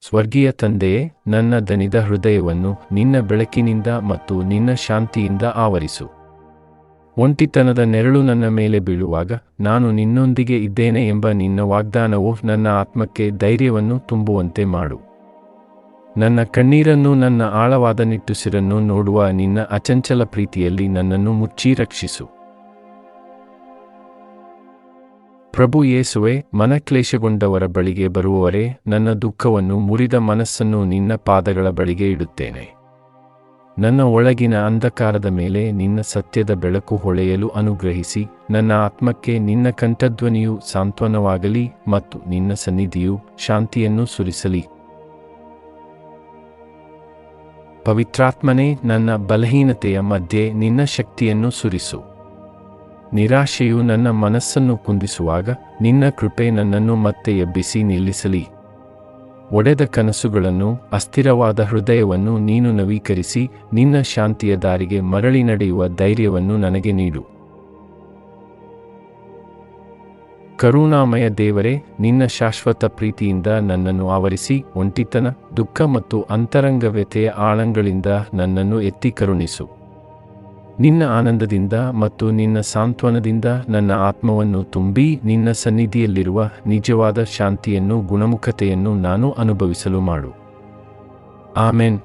ಸ್ವರ್ಗೀಯ ತಂದೆಯೇ, ನನ್ನ ದಣಿದ ಹೃದಯವನ್ನು ನಿನ್ನ ಬೆಳಕಿನಿಂದ ಮತ್ತು ನಿನ್ನ ಶಾಂತಿಯಿಂದ ಆವರಿಸು. ಒಂಟಿತನದ ನೆರಳು ನನ್ನ ಮೇಲೆ ಬೀಳುವಾಗ ನಾನು ನಿನ್ನೊಂದಿಗೆ ಇದ್ದೇನೆ ಎಂಬ ನಿನ್ನ ವಾಗ್ದಾನವು ನನ್ನ ಆತ್ಮಕ್ಕೆ ಧೈರ್ಯವನ್ನು ತುಂಬುವಂತೆ ಮಾಡು. ನನ್ನ ಕಣ್ಣೀರನ್ನು, ನನ್ನ ಆಳವಾದ ನಿಟ್ಟುಸಿರನ್ನು ನೋಡುವ ನಿನ್ನ ಅಚಂಚಲ ಪ್ರೀತಿಯಲ್ಲಿ ನನ್ನನ್ನು ಮುಚ್ಚಿ ರಕ್ಷಿಸು. ಪ್ರಭು ಯೇಸುವೆ, ಮನಕ್ಲೇಶಗೊಂಡವರ ಬಳಿಗೆ ಬರುವವರೇ, ನನ್ನ ದುಃಖವನ್ನು, ಮುರಿದ ಮನಸ್ಸನ್ನು ನಿನ್ನ ಪಾದಗಳ ಬಳಿಗೆ ಇಡುತ್ತೇನೆ. ನನ್ನ ಒಳಗಿನ ಅಂಧಕಾರದ ಮೇಲೆ ನಿನ್ನ ಸತ್ಯದ ಬೆಳಕು ಹೊಳೆಯಲು ಅನುಗ್ರಹಿಸಿ, ನನ್ನ ಆತ್ಮಕ್ಕೆ ನಿನ್ನ ಕಂಠಧ್ವನಿಯು ಸಾಂತ್ವನವಾಗಲಿ ಮತ್ತು ನಿನ್ನ ಸನ್ನಿಧಿಯು ಶಾಂತಿಯನ್ನು ಸುರಿಸಲಿ. ಪವಿತ್ರಾತ್ಮನೇ, ನನ್ನ ಬಲಹೀನತೆಯ ಮಧ್ಯೆ ನಿನ್ನ ಶಕ್ತಿಯನ್ನು ಸುರಿಸು. ನಿರಾಶೆಯು ನನ್ನ ಮನಸ್ಸನ್ನು ಕುಂದಿಸುವಾಗ ನಿನ್ನ ಕೃಪೆ ನನ್ನನ್ನು ಮತ್ತೆ ಎಬ್ಬಿಸಿ ನಿಲ್ಲಿಸಲಿ. ಒಡೆದ ಕನಸುಗಳನ್ನು, ಅಸ್ಥಿರವಾದ ಹೃದಯವನ್ನು ನೀನು ನವೀಕರಿಸಿ, ನಿನ್ನ ಶಾಂತಿಯ ದಾರಿಗೆ ಮರಳಿ ನಡೆಯುವ ಧೈರ್ಯವನ್ನು ನನಗೆ ನೀಡು. ಕರುಣಾಮಯ ದೇವರೇ, ನಿನ್ನ ಶಾಶ್ವತ ಪ್ರೀತಿಯಿಂದ ನನ್ನನ್ನು ಆವರಿಸಿ, ಒಂಟಿತನ, ದುಃಖ ಮತ್ತು ಅಂತರಂಗ ವ್ಯಥೆಯ ಆಳಗಳಿಂದ ನನ್ನನ್ನು ಎತ್ತಿ ಕರುಣಿಸು. ನಿನ್ನ ಆನಂದದಿಂದ ಮತ್ತು ನಿನ್ನ ಸಾಂತ್ವನದಿಂದ ನನ್ನ ಆತ್ಮವನ್ನು ತುಂಬಿ, ನಿನ್ನ ಸನ್ನಿಧಿಯಲ್ಲಿರುವ ನಿಜವಾದ ಶಾಂತಿಯನ್ನು, ಗುಣಮುಖತೆಯನ್ನು ನಾನು ಅನುಭವಿಸಲು ಮಾಡು. ಆಮೆನ್.